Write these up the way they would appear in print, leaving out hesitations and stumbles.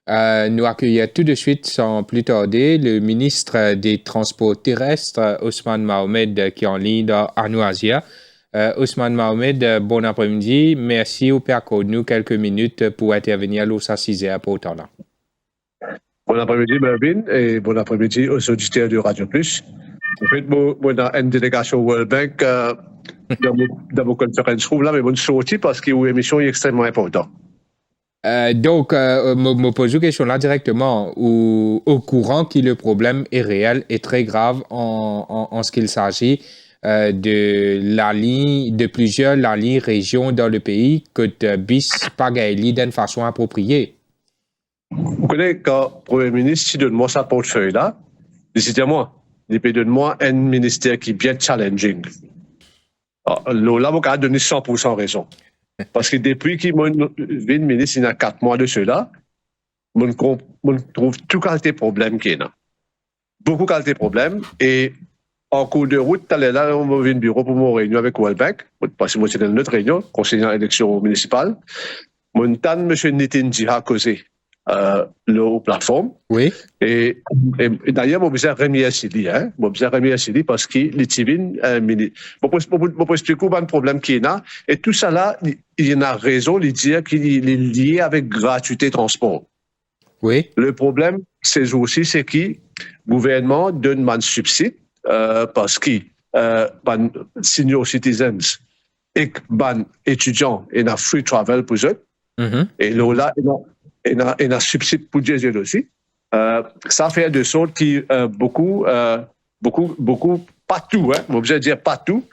Nous accueillons tout de suite, sans plus tarder, le ministre des Transports terrestres, Ousmane Mohamed, qui est en ligne à Nouasia. Ousmane Mohamed, bon après-midi. Merci au père nous quelques minutes pour intervenir à l'OSA pour autant là. Bon après-midi, Mervyn, et bon après-midi aux auditeurs de Radio Plus. En fait, moi, dans une délégation World Bank, dans vos conférences, là, mais bon, sorti parce que une émission est extrêmement importante. Donc, me pose une question là directement, au courant que le problème est réel et très grave en ce qu'il s'agit de plusieurs lignes régions dans le pays que bis pas gagné d'une façon appropriée. Vous connaissez quand le Premier ministre si donne-moi sa portefeuille là, décidez-moi, il peut donner-moi un ministère qui est bien challenging. L'avocat a donné 100% raison. Parce que depuis qu'il est ministre, il y a 4 mois de cela, on trouve tout qualité de problème qu'il y a. Beaucoup de qualité de problème. Et en cours de route, là, on va venir au bureau pour mon réunion avec World Bank, parce que moi, c'est notre réunion, conseiller en élection municipale. Mon temps, M. Nitin Jiha causé la plateforme. Oui. Et d'ailleurs, je vais remercier Sili, hein. Je vais remercier Sili parce que les Tivin, je vais expliquer un problème qu'il y a. Et tout ça là, il y a raison de dire qu'il est lié avec gratuité de transport. Oui. Le problème, c'est aussi, c'est que le gouvernement donne un subside parce que les senior citizens et les étudiants, ils ont free travel pour eux. Et là, il y a un subside pour diesel aussi. Ça fait de sorte que beaucoup, pas tout, hein, je vais dire pas tout,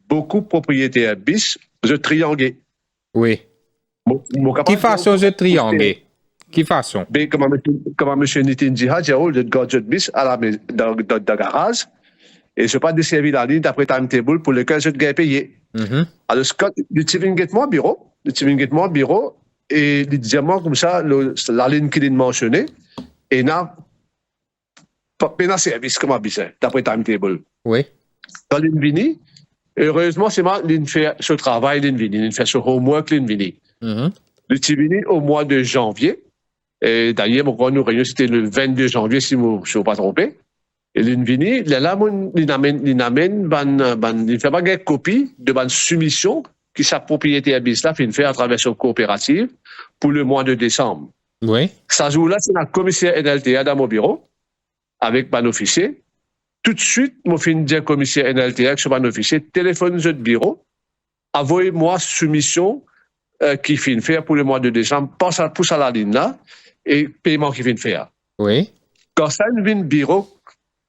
beaucoup de propriétaires bis, je triangle. Oui. Qui façon je triangle? Qui façon? Comme M. Nitin Jiha, j'ai le gadget bis dans le garage et je pas desservi la ligne d'après timetable pour lequel je dois payer. Alors, le Tivin get mon bureau, et les diamants comme ça, la ligne qu'il a mentionnée, et n'a pas de service comme habitué, d'après timetable. Oui. Quand l'une vini, heureusement, c'est moi, l'une fait ce travail, l'une vini, l'une fait ce homework, l'une vini. Le Tivini au mois de janvier, et d'ailleurs, mon nous réunion, c'était le 22 janvier, si je ne suis pas trompé. Et l'une vini, là, il fait pas une copie de ma soumission qui sa propriété à Bisla fait faire à travers son coopérative pour le mois de décembre. Oui. Ça joue-là, c'est la commissaire NLTA dans mon bureau, avec mon officier. Tout de suite, moi, je dire commissaire NLTA sur mon officier, téléphone de bureau, envoyez-moi soumission qui fait faire pour le mois de décembre, pousse à la ligne là, et paiement qui vient faire. Oui. Quand ça vient bureau,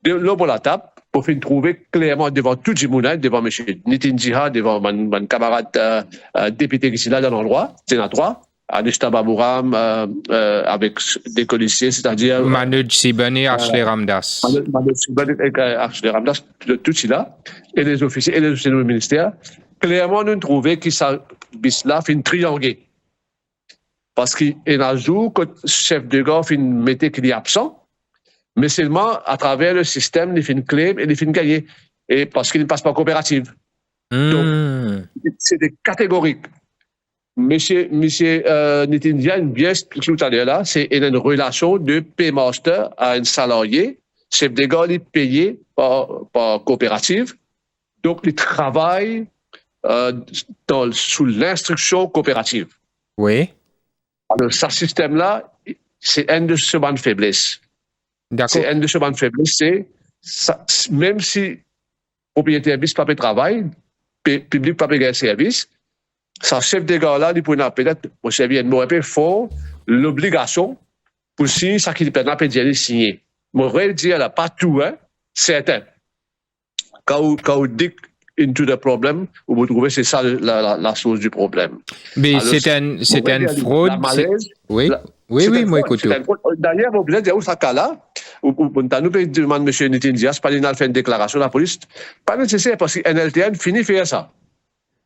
là pour la table, pour faire trouver clairement devant tout le monde, devant M. Nitin Jiha, devant mon camarade député qui est là dans l'endroit, sénateur, Anishta Babouram, avec des policiers, c'est-à-dire Manoj Sibani et Ashley Ramdas. Manoj Sibani et Ashley Ramdas, tout cela, et les officiers et les officiers du ministère, clairement nous trouvons que ça, Bisla fait une triangle. Parce qu'il y a un jour que le chef de gare mettait qu'il est absent, mais seulement à travers le système, il fait une clé et il fait une gagner. Et parce qu'il ne passe pas coopérative. Donc, c'est des catégoriques. Monsieur Nitin Jiha, bien expliqué tout à l'heure là, c'est une relation de paymaster à un salarié. Chef de gare, il est payé par coopérative. Donc, il travaille sous l'instruction coopérative. Oui. Alors, ce système-là, c'est une de ses bonnes faiblesses. C'est une de ses bonnes faiblesses, c'est même si propriétaire bis pas de travail, public pas de service, sa chef de gare là, il peut peut-être, au service de faut l'obligation pour signer ça qui peut pas signer. Moi, je vais dire là, pas tout, hein, certain. Quand vous dites into the problem, vous trouvez c'est ça la source du problème. Mais c'est une fraude. Oui. Oui, moi écoute. D'ailleurs, vous pouvez dire où ça là, nous pouvons demander M. Nitin Jiha, pas il fait une déclaration à la police, pas nécessaire parce que NLTN finit de faire ça.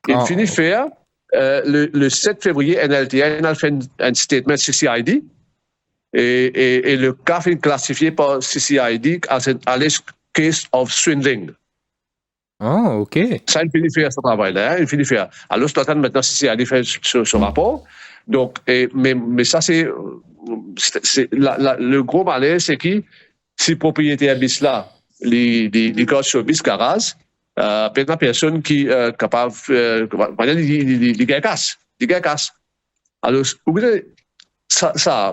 Il finit de faire le 7 février, NLTN a fait un statement CCID et le cas est classifié par CCID as an alleged case of swindling. Oh, OK. Ça, il finit de faire ce travail-là, il finit de faire. Alors, je t'attends maintenant CCID fait ce rapport. Donc, mais ça, le gros malaise, c'est que si propriétaire bis là, les gars sur bis garage, personne qui est capable, les gars cassent. Alors,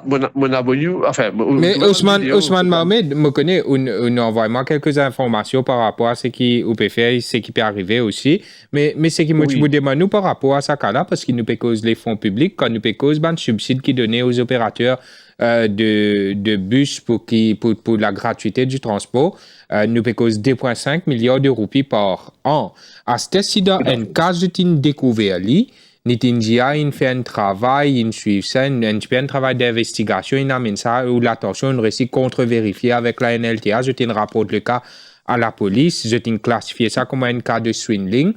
mon abonné, enfin. Mais Ousmane Mohamed me connaît, on envoie moi quelques informations par rapport à ce qui peut faire, ce qui peut arriver aussi. Mais ce qui me demande nous par rapport à ça là, parce qu'il nous peut cause les fonds publics, quand nous peut cause ben subsides qui donnés aux opérateurs de bus pour la gratuité du transport, nous peut cause 2,5 milliards de roupies par an. À ce stade, un cas de découvert Nitinjia, il fait un travail, il suit ça, un travail d'investigation, il amène ça, où l'attention, on réussit contre-vérifier avec la NLTA, je t'ai rapporte le cas à la police, je t'ai classifié ça comme un cas de swindling,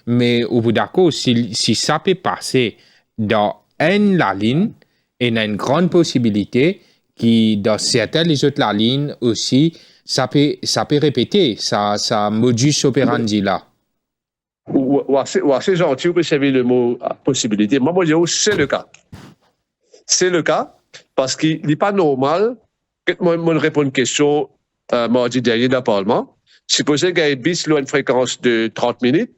mais au bout d'accord, si ça peut passer dans la ligne, il y a une grande possibilité que dans certaines les autres la ligne aussi, ça peut répéter, ça modus operandi là. Ou assez gentil, vous pouvez servir le mot possibilité. Moi, je dis, c'est le cas. C'est le cas parce qu'il n'est pas normal que moi réponds à une question mardi dernier dans le Parlement. Supposez qu'il y a un bis une fréquence de 30 minutes,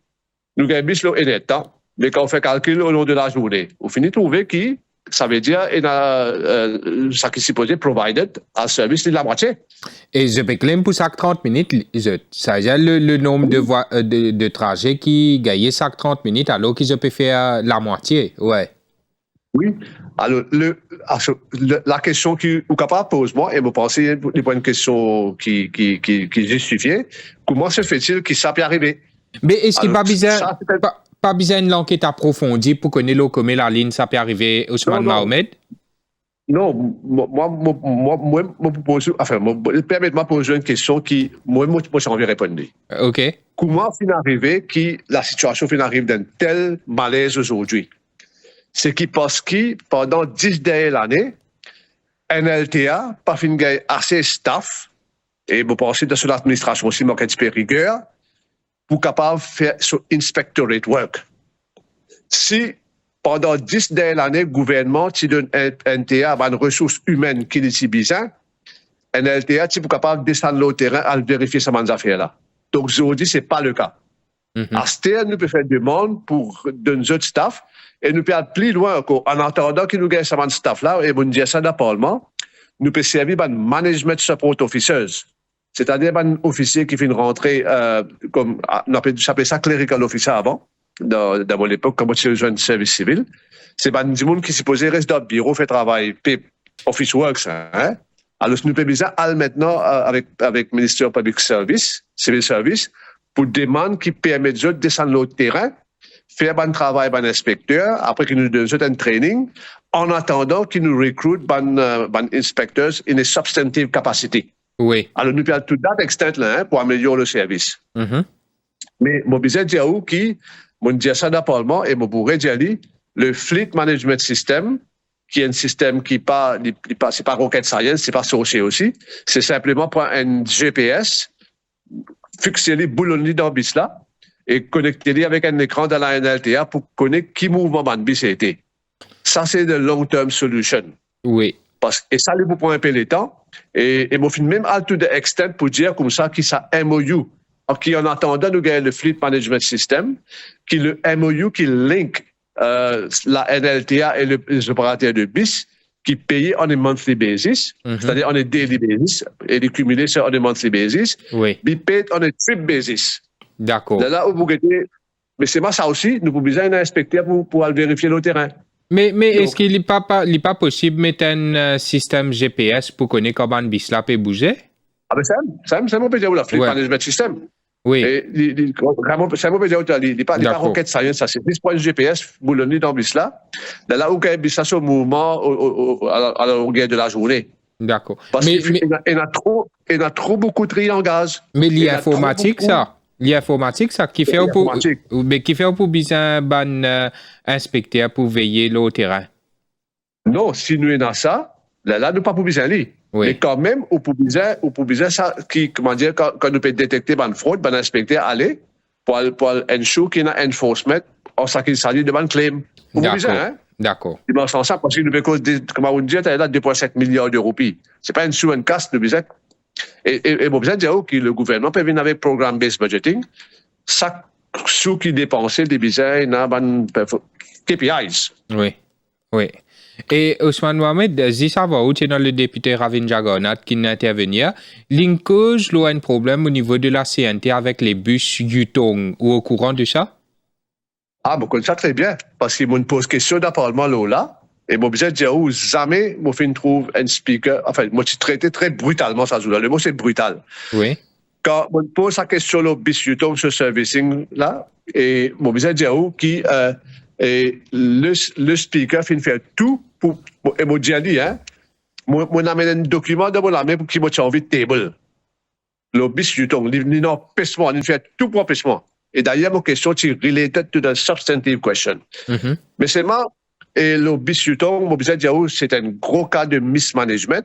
nous avons un bis un temps, mais quand on fait calcul au long de la journée, on finit de trouver que ça veut dire ça qui est supposé provided à service de la moitié. Et je peux claim pour chaque 30 minutes, ça veut dire le nombre de trajets qui gagne chaque 30 minutes alors que je peux faire la moitié, ouais. Oui, alors la question que vous capable pose moi et vous pensez les bonnes questions qui justifiées, comment se fait-il que ça peut arriver? Mais est-ce qu'il n'y a pas besoin de l'enquête approfondie pour connaître comment la ligne ça peut arriver Ousmane Mohamed? Non, permettez-moi de poser une question qui, moi, j'ai envie de répondre. OK. Comment fin arriver que la situation fin arrive d'un tel malaise aujourd'hui? C'est parce que pendant 10 dernières années, NLTA, pas fin gagné assez staff, et vous pensez de son administration aussi, manque un petit peu rigueur, pour capable faire son inspectorate work. Si pendant 10 dernières années, le gouvernement qui donne NLTA une ressource humaine qui est si bizarre, NLTA est capable de descendre au terrain à vérifier ces affaires-là. Donc, aujourd'hui, ce n'est pas le cas. À ce terme, nous pouvons faire des demandes pour de nos autres staff et nous pouvons aller plus loin encore. En attendant que nous gagnons ce staff-là, et vous dire ça dans le Parlement, nous pouvons servir de management support officers. C'est-à-dire un officier qui fait une rentrée, comme on appelait ça clerical officer avant, dans mon époque, comme je suis un service civil. C'est du monde qui supposé rester dans le bureau, fait travail, office works. Hein? Alors, nous pouvons bien aller maintenant avec le ministère Public Service, Civil Service, pour demander qui permet de descendre au terrain, faire un travail d'un inspecteur, après qu'ils nous donnent un training, en attendant qu'ils nous recrutent un inspecteurs in a substantive capacity. Oui. Alors, nous pouvons tout that extent là, pour améliorer le service. Mais, je vais dire qui, je dis ça dans le Parlement, et je pourrais dire le Fleet Management System, qui est un système qui c'est pas rocket science, c'est pas sorcier aussi, c'est simplement prendre un GPS, fixer les boulons dans le bis là, et connecter les avec un écran dans la NLTA pour connaître qui mouvement dans le bis a été. Ça, c'est de long-term solution. Oui. Et ça, vous prend un peu le temps. Et je finis même à tout de extent pour dire comme ça qu'il ça MOU. Qui en attendant, nous gagnons le Fleet Management System, qui le MOU qui link la NLTA et les opérateurs de bis, qui payent on a monthly basis, c'est-à-dire on a daily basis, et les cumulés sur on a monthly basis, ils payent on a trip basis. D'accord. Là où vous gagnez, mais c'est moi ça aussi, nous avons besoin d'un inspecteur pour aller vérifier le terrain. Mais est-ce qu'il n'est pas possible de mettre un système GPS pour connaître comment le bis là peut bouger? Ah ben c'est mon pédiatre, la Fleet Management System. Oui. Vraiment, c'est mon pédiatre, il n'est pas rocket science, ça c'est 10 points de GPS boulonnés dans le bis là. Là où il y a un bis là sur le mouvement à la longueur de la journée. D'accord. Parce qu'il y a trop beaucoup de triangles. Mais l'informatique, ça? L'informatique, ça, qui fait pour bien ban inspecteur pour veiller le terrain. Non, si nous avons ça, là, nous pas pour besoin aller. Oui. Mais quand même, on peut besoin ça, qui, comment dire, quand nous peut détecter une fraude, un inspecteur aller pour ensure qu'il y a un enforcement en ce qui s'agit de un claim. On peut besoin, hein? D'accord. Dimension ça, parce que nous avons, comme on dit, là, 2,7 milliards d'euros. C'est pas une sous une casse, nous disons. Et bon, besoin de dire que le gouvernement peut venir avec programme-based budgeting. Ça, sous qui dépensait des biseilles, KPIs. Oui, oui. Et Ousmane Mohamed, si ça va où, tu es dans le député Ravin Jagannath qui n'a intervenu, l'incause, il y a un problème au niveau de la CNT avec les bus Yutong, ou au courant de ça? Ah, bon, ça très bien, parce qu'il me pose question dans le Parlement là, et mon besoin de dire où jamais, mon fin trouve un speaker, enfin, moi, je traité très brutalement ça, le mot c'est brutal. Oui. Quand on pose la question le bus Yutong sur servicing là, et mon besoin de dire où qui, et le speaker fin faire tout pour, et mon dit, hein, moi amène un document de mon amène pour qui m'a envie de table. Le bus Yutong, il n'a pas il fait tout pour empêchement. Et d'ailleurs, ma question est related to the substantive question. Mm-hmm. Mais c'est moi, et le bis Yutong, mon besoin de dire, c'est un gros cas de mismanagement.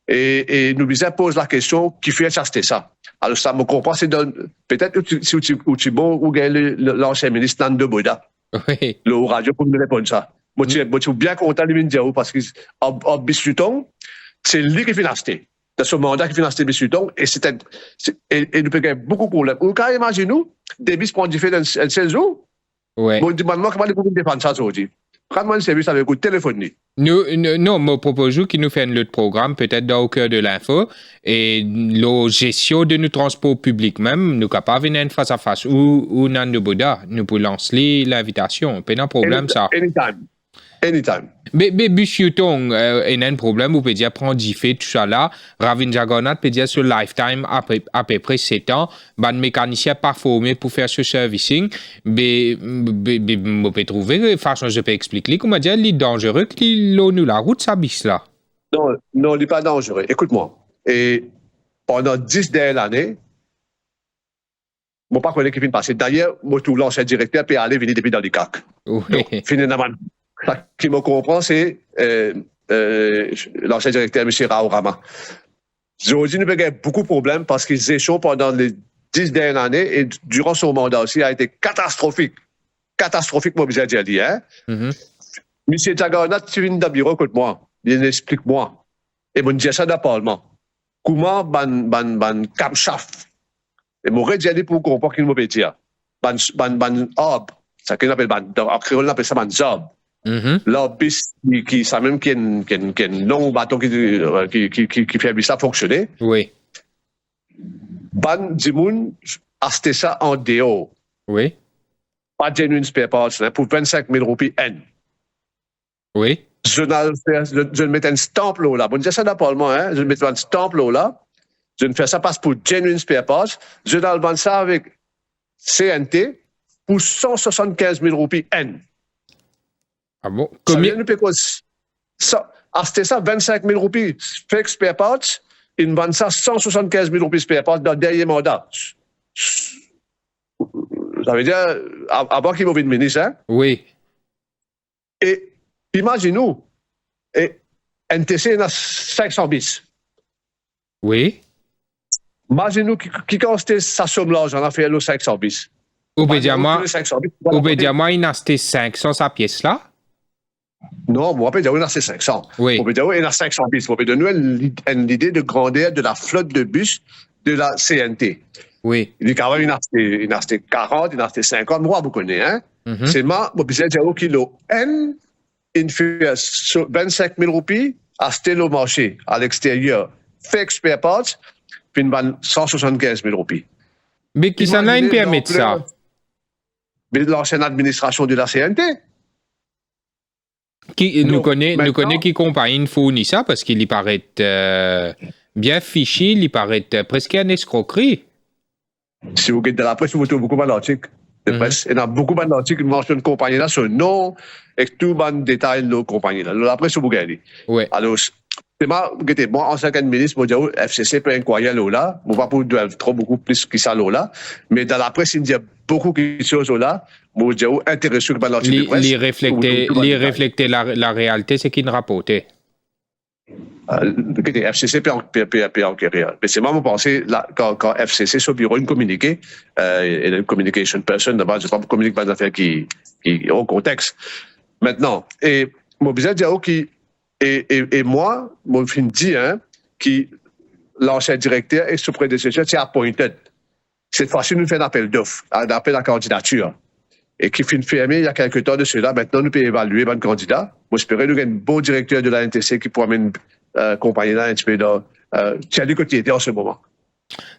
Et nous besoin pose la question, qui fait acheter ça? Alors, ça me comprend, c'est peut-être si tu bon, ou l'ancien ministre Nando Boda. Oui. Le radio pour me répondre ça. Moi, je suis bien content de me dire, parce que, en bis Yutong, c'est lui qui fait acheter. Dans ce mandat qui finance des bis Yutong, et nous payons beaucoup de problèmes. Ou quand imaginez-nous, des bis prennent du fait d'un 16 jours. Ouais. Bon, demande-moi comment les gouvernements défendent ça aujourd'hui. Prends-moi un service avec un téléphone. Non, me propose qu'il nous fait un autre programme, peut-être dans au cœur de l'info, et la gestion de nos transports publics même, nous sommes pas venir face à face, ou Nando Boda, nous pouvons lancer l'invitation. Pas de problème, ça. Anytime. Mais bus Yutong, il y a un problème, vous pouvez dire, prendre fait tout ça là, Ravin Jagannath peut dire sur lifetime, à peu près 7 ans, ben, mécanicien pas formé pour faire ce servicing, mais, vous pouvez trouver, façon, je peux expliquer, comment dire, il est dangereux, qu'il nous la route, ça bis là. Non, il n'est pas dangereux. Écoute-moi. Et pendant 10 dernières années, je ne sais pas comment il passer. D'ailleurs, moi, tout l'ancien directeur peut aller venir depuis dans les CAC. Oui. Donc, finalement, ce qui me comprend, c'est l'ancien directeur, M. Raourama. Aujourd'hui, nous avons beaucoup de problèmes parce qu'ils échouent pendant les 10 dernières années et durant son mandat aussi, a été catastrophique. Catastrophique, moi, je dire, hein? Mm-hmm. M. Jagannath, tu viens dans le bureau, écoute-moi, il explique-moi. Et je dis ça dans le Parlement. Comment ban camshaft? Et moi, je dis pour comprendre qu'il me dire. Ban hub. Ça qu'on appelle en créole, on appelle ça ban job. Là, bis qui ça même qui est un long bateau qui fait ça fonctionner. Oui. Ban Dimoun acheter ça en dehors. Oui. Pas genuine spare parts pour 25 000 roupies N. Oui. Je mets un stamp là. Bon, je dis ça dans le Parlement, hein. Je mets un stamp là. Je ne fais ça pas pour genuine spare parts. Je vends ça avec CNT pour 175 000 roupies N. Ah bon? Combien nous payons ça? Acheter ça 25 000 roupies fake spare parts, ils vendent ça 175 000 roupies spare parts dans le dernier mandat. Ça veut dire, avant qu'il m'ouvre une ministre, hein? Oui. Et imaginez-nous, NTC a 500 bis. Oui. Imaginez-nous qui constate sa somme là, j'en ai fait le 500 bis. Obédiamment, il a acheté 500 sa pièce là? Non, moi, on peut dire qu'il y a 500. Oui. On peut dire qu'il y a 500 bis. On peut donner une idée de grandeur de la flotte de bus de la CNT. Oui. Il dit quand même, il a acheté 40, il a acheté 50, moi, vous connaissez, hein? Mm-hmm. C'est moi, je vais dire au kilo N, il fait 25 000 roupies, acheter le marché à l'extérieur, fake spare parts, puis il vend 175 000 roupies. Mais qui s'en a une permis de ça? Mais l'ancienne administration de la CNT. Nous connaît qui compagnie fournit ça parce qu'il y paraît bien fiché, il y paraît presque une escroquerie. Si vous regardez dans la presse, vous trouvez beaucoup d'articles de presse. Il y a beaucoup d'articles qui mentionnent une compagnie là, son nom, et tout le détail de la compagnie là. La presse, vous regardez. Oui. Alors, moi, en tant que ministre, je dis FCC peut incroyable là. Je ne vais pas pour trop beaucoup plus que ça là. Mais dans la presse, il y a beaucoup de choses là. Je dis intéressant par l'article de presse. Les refléter la réalité, c'est qu'il ne rapportait. FCC peut enquérir. Mais c'est moi, je pensais, quand FCC, sur le bureau, une communiqué, et une communication person, d'abord, je ne sais pas communiquer pas des affaires qui ont contexte. Maintenant, et mon business dit et moi, mon film dit qui l'ancien directeur et ce prédécesseur, c'est appointed. Cette fois-ci, nous faisons un appel d'offres, un appel à candidature. Et qui finit fermé il y a quelques temps de cela. Maintenant, nous pouvons évaluer votre candidat. Moi, j'espère nous avons un bon directeur de la NTC qui pourra mener compagnie là un petit peu dans du côté en ce moment.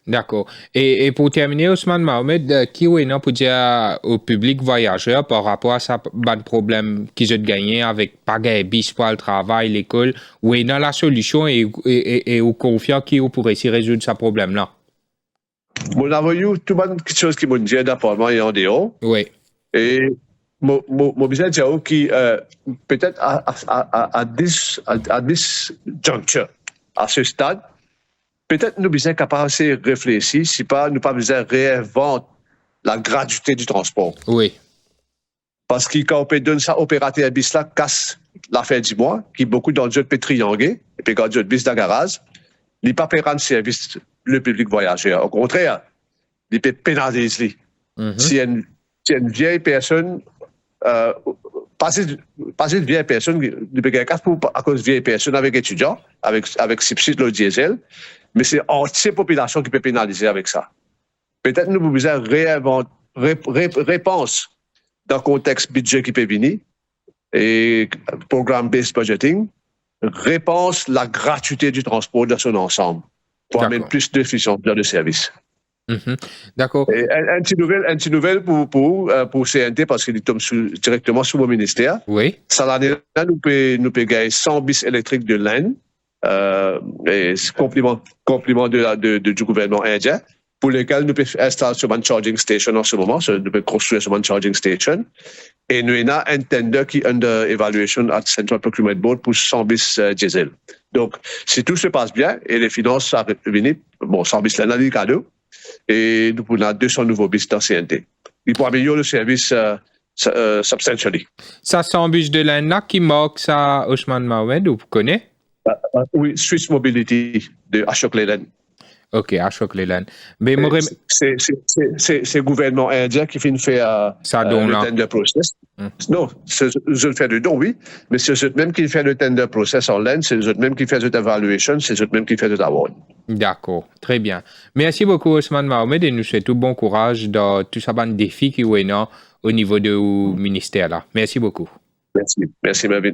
D'accord. Et pour terminer, Ousmane Mohamed, qui est pour dire au public voyageur par rapport à ça, ban problème qu'ils ont gagné avec pagaille bis pour le travail, l'école, où est dans la solution et au confiant qui pourrait essayer de résoudre ce problème-là? Mon avons tout le monde quelque chose qui m'ont dit d'apparemment et en dehors. Oui. Et mon business dit qui peut-être à this juncture, à ce stade, peut-être nous besoin capable de réfléchir si pas nous pas besoin réinventer la gratuité du transport. Oui. Parce que quand on peut donner ça opérateur bis là casse la fin du mois, qui beaucoup dans le triangle et puis quand le bis dans garage, il pas payer un service le public voyageur. Au contraire, il peut pénaliser. Si une vieille personne passer de vieille personne, il peut gagner à cause de vieille personne avec étudiants, avec subside le diesel, mais c'est entière population qui peut pénaliser avec ça. Peut-être nous pouvons réinventer, réponse dans le contexte budget qui peut venir et programme-based budgeting, réponse la gratuité du transport dans son ensemble pour amener plus d'efficience dans le service. D'accord. Un petit nouvelle pour CNT parce qu'il tombe directement sous mon ministère. Oui. Ça l'année-là, nous pouvons gagner 100 bis électriques de l'Inde, et compliment du gouvernement indien, pour lesquels nous pouvons installer sur une charging station en ce moment, nous pouvons construire sur une charging station. Et nous avons un tender qui est under evaluation at Central Procurement Board pour 100 bis diesel. Donc, si tout se passe bien et les finances sont venues, bon, 100 bis l'année, cadeau. Et nous avons 200 nouveaux bis dans CNT. Il faut améliorer le service substantially. Ça, c'est un bus de l'ANA qui marque ça, Ousmane Mohamed, vous connaissez? Oui, Swiss Mobility de Ashok Leyland. OK, Ashok Leyland. Mais c'est le gouvernement indien qui fait le tender process. Non, c'est eux fait le don, oui, mais c'est eux même qui fait le tender process en l'Inde, c'est eux même qui fait cette évaluation, c'est eux même qui fait l'award. D'accord, très bien. Merci beaucoup, Ousmane Mohamed, et nous souhaitons bon courage dans tout ça, bon défi qui est au niveau du ministère là. Merci beaucoup. Merci, Marvin.